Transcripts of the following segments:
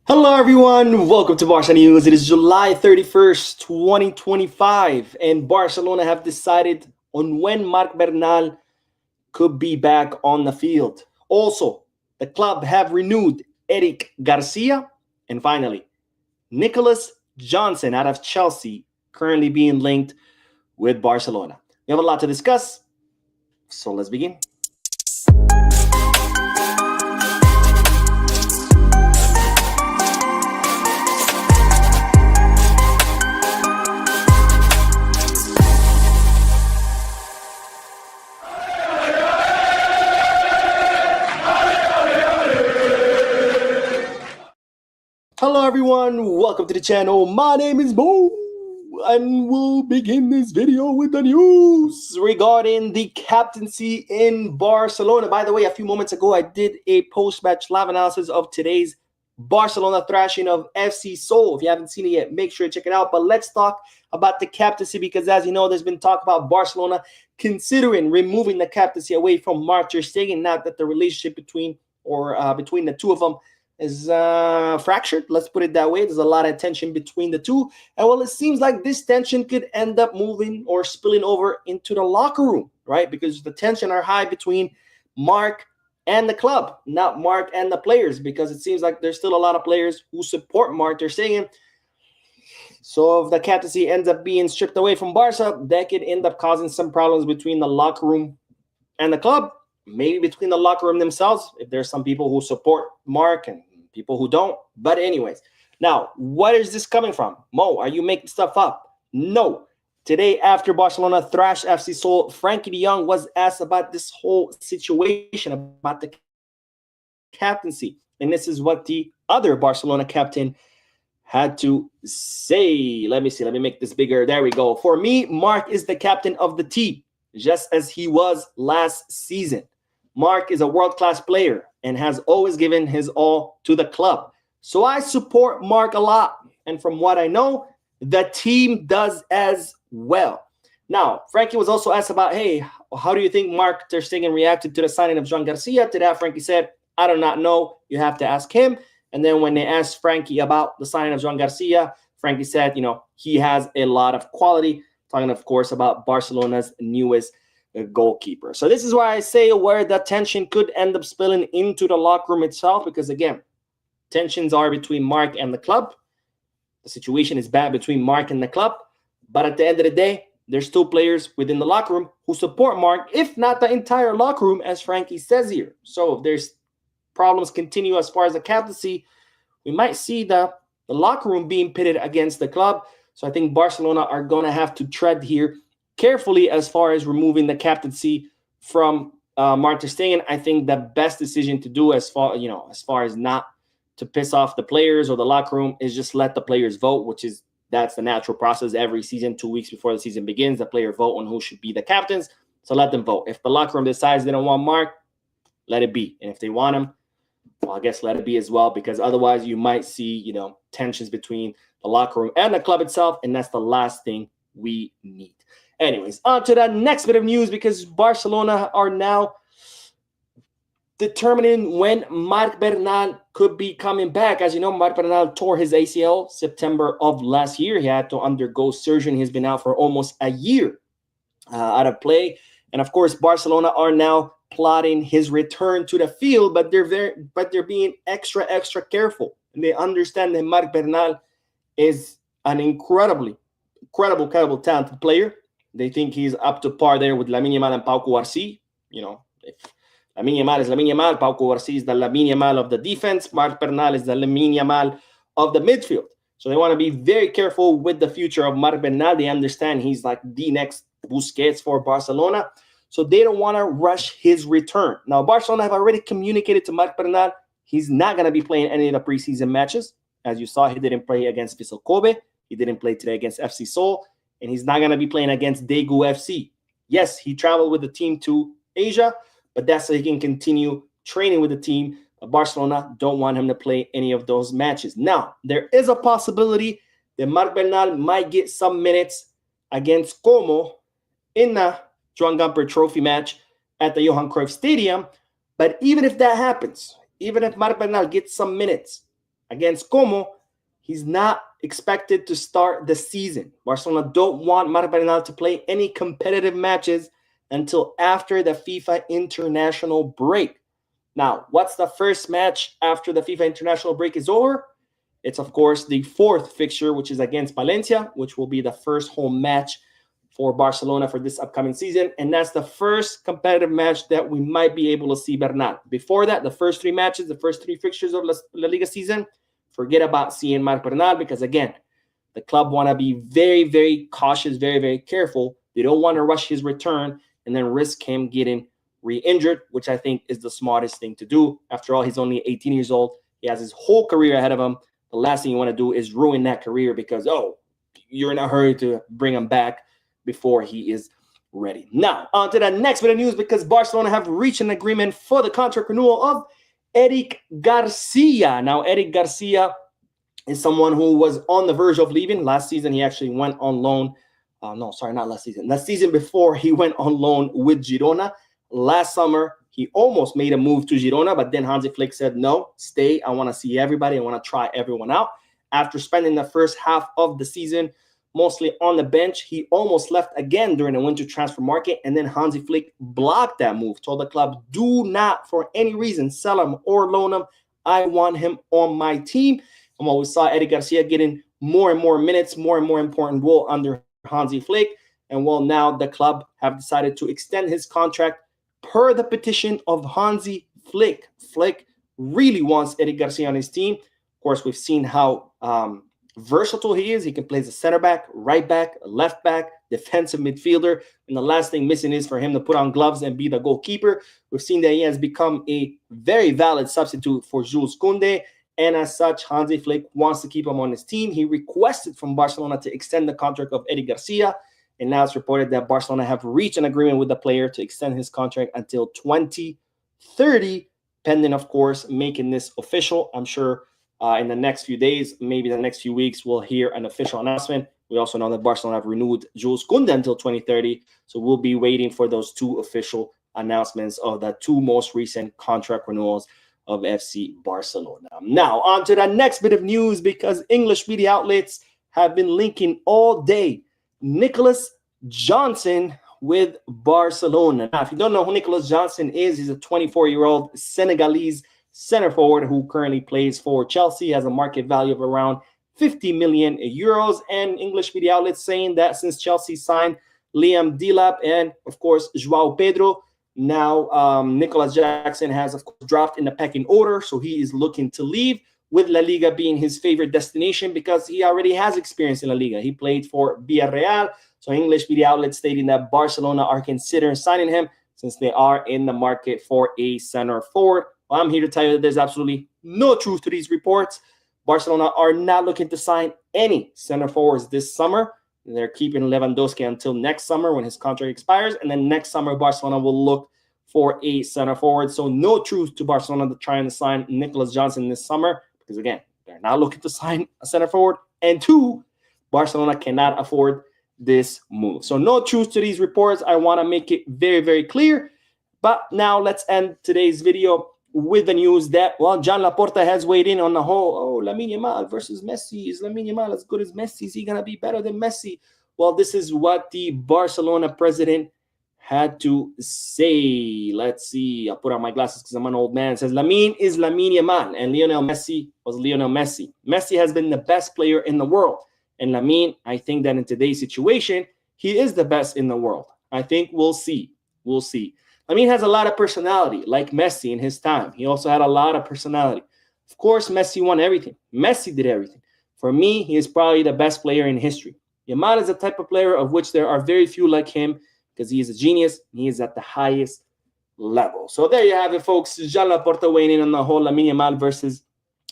Hello, everyone. Welcome to Barca News. It is July 31st, 2025, and Barcelona have decided on when Marc Bernal could be back on the field. Also, the club have renewed Eric Garcia, and finally, Nicolas Jackson out of Chelsea, currently being linked with Barcelona. We have a lot to discuss, so let's begin. Hello, everyone. Welcome to the channel. My name is Bo, and we'll begin this video with the news regarding the captaincy in Barcelona. By the way, a few moments ago, I did a post-match live analysis of today's Barcelona thrashing of FC Seoul. If you haven't seen it yet, make sure to check it out. But let's talk about the captaincy because, as you know, there's been talk about Barcelona considering removing the captaincy away from Marc ter Stegen. Not that the relationship between the two of them is fractured. Let's put it that way. There's a lot of tension between the two. And well, it seems like this tension could end up moving or spilling over into the locker room, right? Because the tension are high between Marc and the club, not Marc and the players, because it seems like there's still a lot of players who support Marc ter Stegen. So if the captaincy ends up being stripped away from Barca, that could end up causing some problems between the locker room and the club. Maybe between the locker room themselves, if there's some people who support Marc and people who don't. But anyways, now, what is this coming from? Mo, are you making stuff up? No. Today, after Barcelona thrashed FC Seoul, Frankie de Jong was asked about this whole situation, about the captaincy. And this is what the other Barcelona captain had to say. Let me see. Let me make this bigger. There we go. For me, Marc is the captain of the team, just as he was last season. Marc is a world-class player and has always given his all to the club. So I support Marc a lot. And from what I know, the team does as well. Now, Frankie was also asked about, hey, how do you think Marc ter Stegen reacted to the signing of Jean Garcia? To that, Frankie said, I do not know. You have to ask him. And then when they asked Frankie about the signing of Jean Garcia, Frankie said, he has a lot of quality. Talking, of course, about Barcelona's newest goalkeeper. So this is why I say where the tension could end up spilling into the locker room itself, because again, tensions are between Marc and the club. The situation is bad between Marc and the club, but at the end of the day, there's still players within the locker room who support Marc, if not the entire locker room, as Frankie says here. So if there's problems continue as far as the captaincy, we might see the locker room being pitted against the club. So I think Barcelona are going to have to tread here carefully as far as removing the captaincy from Marc ter Stegen. I think the best decision to do as far as not to piss off the players or the locker room is just let the players vote, that's the natural process every season. 2 weeks before the season begins, the player vote on who should be the captains. So let them vote. If the locker room decides they don't want Marc, let it be. And if they want him, well, I guess let it be as well, because otherwise you might see, tensions between the locker room and the club itself, and that's the last thing we need. Anyways, on to the next bit of news, because Barcelona are now determining when Marc Bernal could be coming back. As you know, Marc Bernal tore his ACL September of last year. He had to undergo surgery. He's been out for almost a year out of play. And of course, Barcelona are now plotting his return to the field, but they're being extra careful. And they understand that Marc Bernal is an incredible talented player. They think he's up to par there with Lamine and Pau Cubarsí. If Lamine is Lamine, Pau Cubarsí is the Lamine of the defense. Marc Bernal is the Lamine of the midfield. So they want to be very careful with the future of Marc Bernal. They understand he's like the next Busquets for Barcelona. So they don't want to rush his return. Now, Barcelona have already communicated to Marc Bernal he's not going to be playing any of the preseason matches. As you saw, he didn't play against Vissel Kobe. He didn't play today against FC Seoul. And he's not going to be playing against Daegu FC. Yes, he traveled with the team to Asia, but that's so he can continue training with the team. But Barcelona don't want him to play any of those matches. Now, there is a possibility that Marc Bernal might get some minutes against Como in the Joan Gamper Trophy match at the Johan Cruyff Stadium. But even if that happens, even if Marc Bernal gets some minutes, against Como, he's not expected to start the season. Barcelona don't want Marc Bernal to play any competitive matches until after the FIFA international break. Now, what's the first match after the FIFA international break is over? It's, of course, the fourth fixture, which is against Valencia, which will be the first home match for Barcelona for this upcoming season. And that's the first competitive match that we might be able to see Bernal. Before that, the first three matches, the first three fixtures of La Liga season, forget about seeing Marc Bernal because, again, the club want to be very, very cautious, very, very careful. They don't want to rush his return and then risk him getting re-injured, which I think is the smartest thing to do. After all, he's only 18 years old. He has his whole career ahead of him. The last thing you want to do is ruin that career because, you're in a hurry to bring him back before he is ready. Now, on to the next bit of news because Barcelona have reached an agreement for the contract renewal of Eric Garcia. Now, Eric Garcia is someone who was on the verge of leaving. Last season, he actually went on loan. Not last season. The season before, he went on loan with Girona. Last summer, he almost made a move to Girona, but then Hansi Flick said, no, stay. I want to see everybody. I want to try everyone out. After spending the first half of the season mostly on the bench, he almost left again during the winter transfer market, and then Hansi Flick blocked that move, told the club, do not, for any reason, sell him or loan him. I want him on my team. And while we saw Eric Garcia getting more and more minutes, more and more important role under Hansi Flick, and well, now the club have decided to extend his contract per the petition of Hansi Flick. Flick really wants Eric Garcia on his team. Of course, we've seen how versatile he is. He can play as a center back, right back, left back, defensive midfielder. And the last thing missing is for him to put on gloves and be the goalkeeper. We've seen that he has become a very valid substitute for Jules Koundé. And as such, Hansi Flick wants to keep him on his team. He requested from Barcelona to extend the contract of Eric Garcia. And now it's reported that Barcelona have reached an agreement with the player to extend his contract until 2030, pending, of course, making this official. I'm sure in the next few days, maybe the next few weeks, we'll hear an official announcement. We also know that Barcelona have renewed Jules Koundé until 2030. So we'll be waiting for those two official announcements of the two most recent contract renewals of FC Barcelona. Now, on to the next bit of news, because English media outlets have been linking all day Nicolas Jackson with Barcelona. Now, if you don't know who Nicolas Jackson is, he's a 24-year-old Senegalese center forward who currently plays for Chelsea, has a market value of around 50 million euros. And English media outlets saying that since Chelsea signed Liam Delap and, of course, João Pedro, now Nicolas Jackson has, of course, dropped in the pecking order. So he is looking to leave, with La Liga being his favorite destination because he already has experience in La Liga. He played for Villarreal. So English media outlets stating that Barcelona are considering signing him since they are in the market for a center forward. Well, I'm here to tell you that there's absolutely no truth to these reports. Barcelona are not looking to sign any center forwards this summer. They're keeping Lewandowski until next summer when his contract expires. And then next summer, Barcelona will look for a center forward. So no truth to Barcelona trying to sign Nicolas Jackson this summer. Because, again, they're not looking to sign a center forward. And two, Barcelona cannot afford this move. So no truth to these reports. I want to make it very, very clear. But now let's end today's video with the news that, well, John Laporta has weighed in on the whole, Lamine Yamal versus Messi. Is Lamine Yamal as good as Messi? Is he going to be better than Messi? Well, this is what the Barcelona president had to say. Let's see. I'll put on my glasses because I'm an old man. It says, Lamine is Lamine Yamal, and Lionel Messi was Lionel Messi. Messi has been the best player in the world. And Lamine, I think that in today's situation, he is the best in the world. I think we'll see. We'll see. Lamine has a lot of personality, like Messi in his time. He also had a lot of personality. Of course, Messi won everything. Messi did everything. For me, he is probably the best player in history. Yamal is the type of player of which there are very few like him, because he is a genius. He is at the highest level. So there you have it, folks. Jean Laporta weighing in on the whole Lamine Yamal versus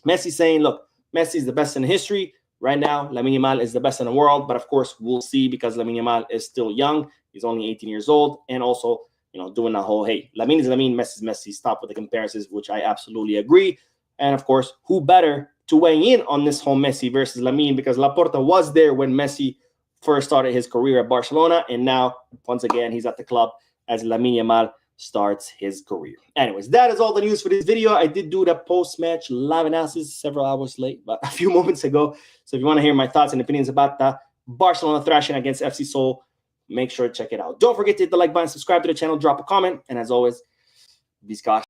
Messi, saying, look, Messi is the best in history. Right now, Lamine Yamal is the best in the world. But, of course, we'll see, because Lamine Yamal is still young. He's only 18 years old. And also, doing the whole, hey, Lamine is Lamine, Messi is Messi. Stop with the comparisons, which I absolutely agree. And, of course, who better to weigh in on this whole Messi versus Lamine, because Laporta was there when Messi first started his career at Barcelona, and now, once again, he's at the club as Lamine Yamal starts his career. Anyways, that is all the news for this video. I did do the post-match live analysis several hours late, but a few moments ago. So if you want to hear my thoughts and opinions about the Barcelona thrashing against FC Seoul, make sure to check it out. Don't forget to hit the like button, subscribe to the channel, drop a comment, and as always, be cautious.